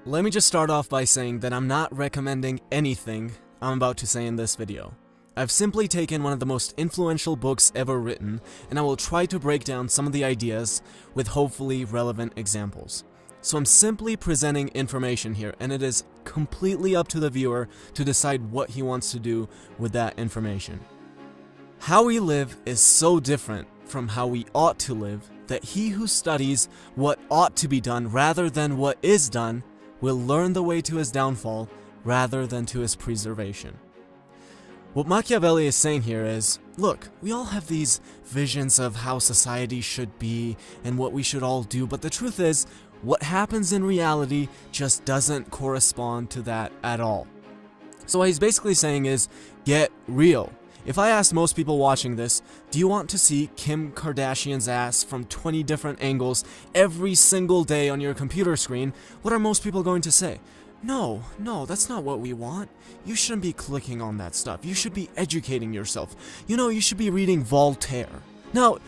Let me just start off by saying that I'm not recommending anything I'm about to say in this video. I've simply taken one of the most influential books ever written, and I will try to break down some of the ideas with hopefully relevant examples. So I'm simply presenting information here, and it is completely up to the viewer to decide what he wants to do with that information. How we live is so different from how we ought to live that he who studies what ought to be done rather than what is done will learn the way to his downfall rather than to his preservation. What Machiavelli is saying here is, look, we all have these visions of how society should be and what we should all do, but the truth is, what happens in reality just doesn't correspond to that at all. So what he's basically saying is, get real. If I asked most people watching this, do you want to see Kim Kardashian's ass from 20 different angles every single day on your computer screen, what are most people going to say? No, that's not what we want. You shouldn't be clicking on that stuff. You should be educating yourself. You should be reading Voltaire. Now,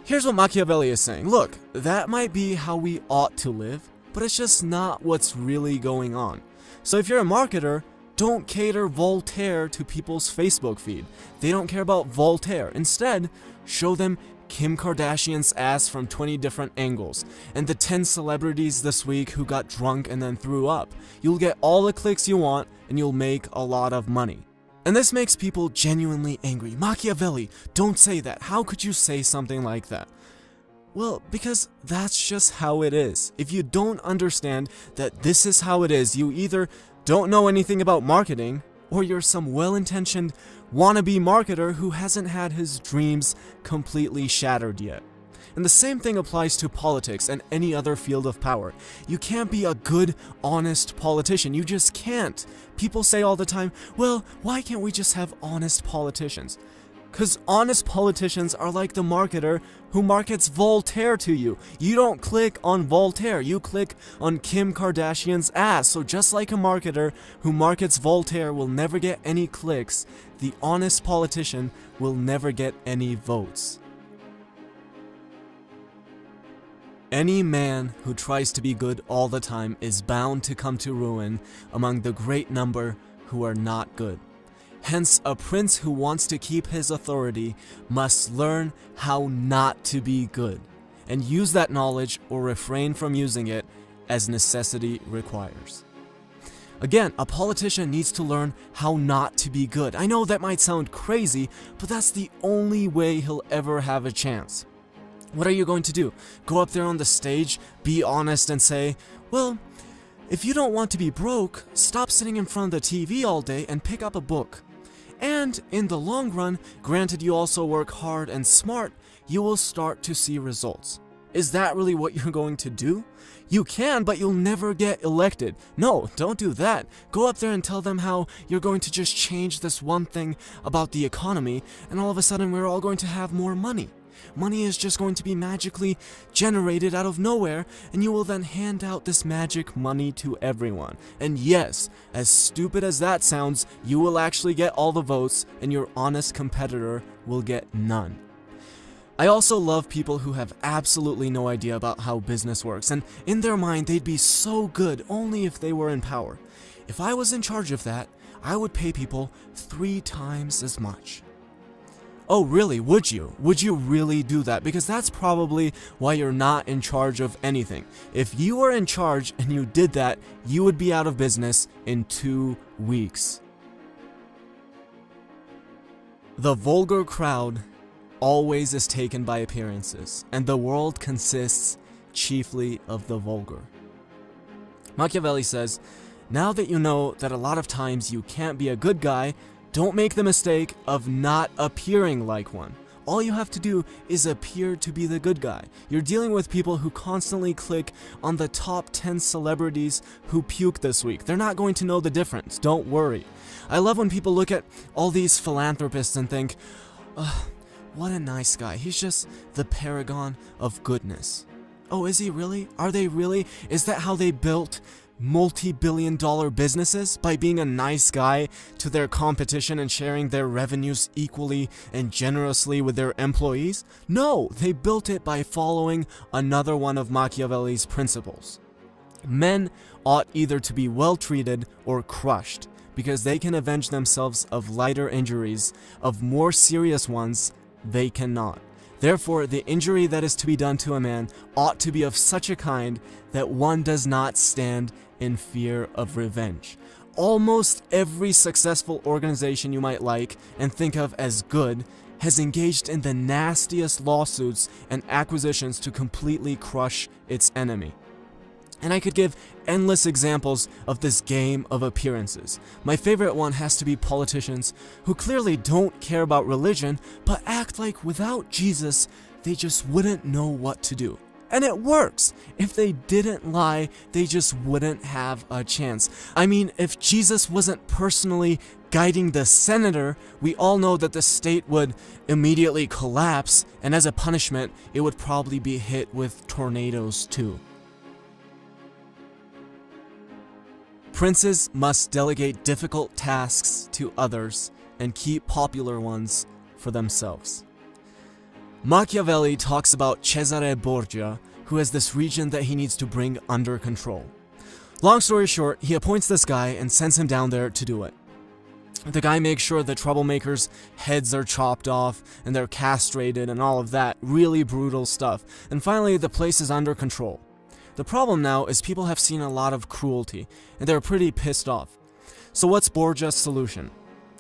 here's what Machiavelli is saying. Look, that might be how we ought to live, but it's just not what's really going on. So if you're a marketer, don't cater Voltaire to people's Facebook feed. They don't care about Voltaire. Instead, show them Kim Kardashian's ass from 20 different angles, and the 10 celebrities this week who got drunk and then threw up. You'll get all the clicks you want, and you'll make a lot of money. And this makes people genuinely angry. Machiavelli, don't say that. How could you say something like that? Well, because that's just how it is. If you don't understand that this is how it is, you either don't know anything about marketing, or you're some well-intentioned wannabe marketer who hasn't had his dreams completely shattered yet. And the same thing applies to politics and any other field of power. You can't be a good, honest politician. You just can't. People say all the time, well, why can't we just have honest politicians? Because honest politicians are like the marketer who markets Voltaire to you. You don't click on Voltaire, you click on Kim Kardashian's ass. So just like a marketer who markets Voltaire will never get any clicks, the honest politician will never get any votes. Any man who tries to be good all the time is bound to come to ruin among the great number who are not good. Hence, a prince who wants to keep his authority must learn how not to be good, and use that knowledge or refrain from using it as necessity requires. Again, a politician needs to learn how not to be good. I know that might sound crazy, but that's the only way he'll ever have a chance. What are you going to do? Go up there on the stage, be honest and say, well, if you don't want to be broke, stop sitting in front of the TV all day and pick up a book. And in the long run, granted you also work hard and smart, you will start to see results. Is that really what you're going to do? You can, but you'll never get elected. No, don't do that. Go up there and tell them how you're going to just change this one thing about the economy, and all of a sudden we're all going to have more money. Money is just going to be magically generated out of nowhere, and you will then hand out this magic money to everyone. And yes, as stupid as that sounds, you will actually get all the votes, and your honest competitor will get none. I also love people who have absolutely no idea about how business works, and in their mind they'd be so good only if they were in power. If I was in charge of that, I would pay people 3 times as much. Oh really, would you? Would you really do that? Because that's probably why you're not in charge of anything. If you were in charge and you did that, you would be out of business in 2 weeks. The vulgar crowd always is taken by appearances, and the world consists chiefly of the vulgar. Machiavelli says, now that you know that a lot of times you can't be a good guy, don't make the mistake of not appearing like one. All you have to do is appear to be the good guy. You're dealing with people who constantly click on the top 10 celebrities who puke this week. They're not going to know the difference. Don't worry. I love when people look at all these philanthropists and think, what a nice guy. He's just the paragon of goodness. Oh, is he really? Are they really? Is that how they built multi-billion-dollar businesses? By being a nice guy to their competition and sharing their revenues equally and generously with their employees? No, they built it by following another one of Machiavelli's principles. Men ought either to be well treated or crushed, because they can avenge themselves of lighter injuries, of more serious ones they cannot. Therefore, the injury that is to be done to a man ought to be of such a kind that one does not stand in fear of revenge. Almost every successful organization you might like and think of as good has engaged in the nastiest lawsuits and acquisitions to completely crush its enemy. And I could give endless examples of this game of appearances. My favorite one has to be politicians who clearly don't care about religion, but act like without Jesus, they just wouldn't know what to do. And it works! If they didn't lie, they just wouldn't have a chance. I mean, if Jesus wasn't personally guiding the senator, we all know that the state would immediately collapse, and as a punishment, it would probably be hit with tornadoes too. Princes must delegate difficult tasks to others and keep popular ones for themselves. Machiavelli talks about Cesare Borgia, who has this region that he needs to bring under control. Long story short, he appoints this guy and sends him down there to do it. The guy makes sure the troublemakers' heads are chopped off and they're castrated and all of that really brutal stuff. And finally, the place is under control. The problem now is people have seen a lot of cruelty, and they're pretty pissed off. So what's Borgia's solution?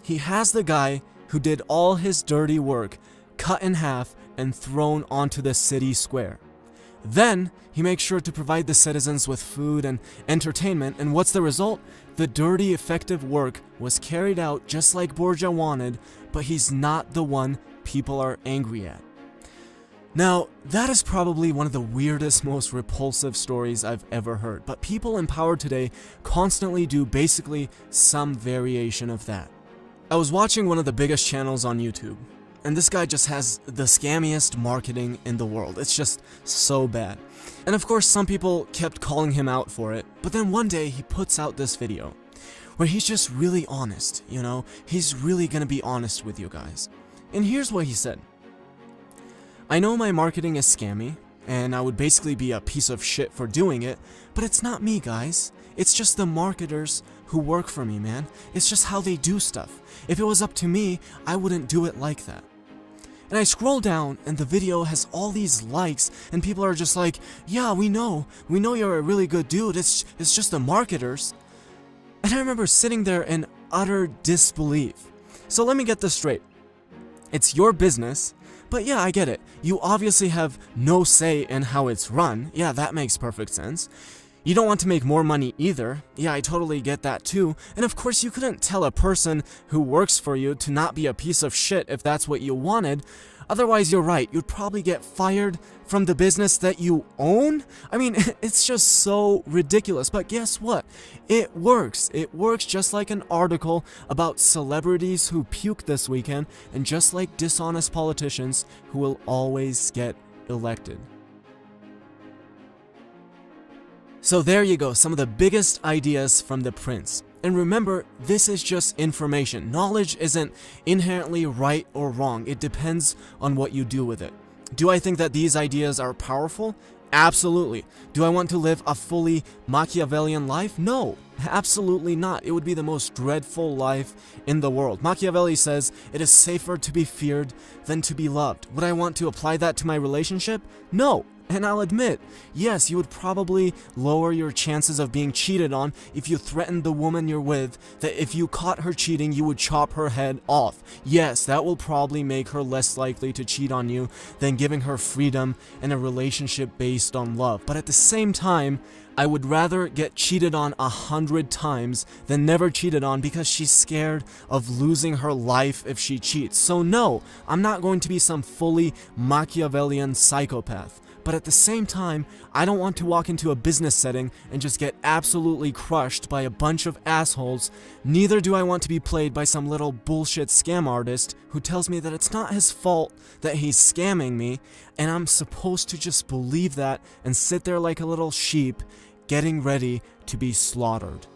He has the guy who did all his dirty work cut in half and thrown onto the city square. Then, he makes sure to provide the citizens with food and entertainment, and what's the result? The dirty, effective work was carried out just like Borgia wanted, but he's not the one people are angry at. Now, that is probably one of the weirdest, most repulsive stories I've ever heard, but people in power today constantly do basically some variation of that. I was watching one of the biggest channels on YouTube, and this guy just has the scammiest marketing in the world. It's just so bad. And of course, some people kept calling him out for it, but then one day he puts out this video where he's just really honest, you know? He's really gonna be honest with you guys. And here's what he said. I know my marketing is scammy, and I would basically be a piece of shit for doing it, but it's not me, guys. It's just the marketers who work for me, man. It's just how they do stuff. If it was up to me, I wouldn't do it like that. And I scroll down, and the video has all these likes, and people are just like, yeah, we know you're a really good dude, it's just the marketers. And I remember sitting there in utter disbelief. So let me get this straight. It's your business. But yeah, I get it. You obviously have no say in how it's run. Yeah, that makes perfect sense. You don't want to make more money either. Yeah, I totally get that too. And of course, you couldn't tell a person who works for you to not be a piece of shit if that's what you wanted. Otherwise, you're right. You'd probably get fired from the business that you own. I mean, it's just so ridiculous. But guess what? It works. It works just like an article about celebrities who puke this weekend, and just like dishonest politicians who will always get elected. So there you go, some of the biggest ideas from the prince. And remember, this is just information. Knowledge isn't inherently right or wrong. It depends on what you do with it. Do I think that these ideas are powerful? Absolutely. Do I want to live a fully Machiavellian life? No, absolutely not. It would be the most dreadful life in the world. Machiavelli says it is safer to be feared than to be loved. Would I want to apply that to my relationship? No. And I'll admit, yes, you would probably lower your chances of being cheated on if you threatened the woman you're with that if you caught her cheating, you would chop her head off. Yes, that will probably make her less likely to cheat on you than giving her freedom and a relationship based on love. But at the same time, I would rather get cheated on 100 times than never cheated on because she's scared of losing her life if she cheats. So no, I'm not going to be some fully Machiavellian psychopath. But at the same time, I don't want to walk into a business setting and just get absolutely crushed by a bunch of assholes. Neither do I want to be played by some little bullshit scam artist who tells me that it's not his fault that he's scamming me, and I'm supposed to just believe that and sit there like a little sheep, getting ready to be slaughtered.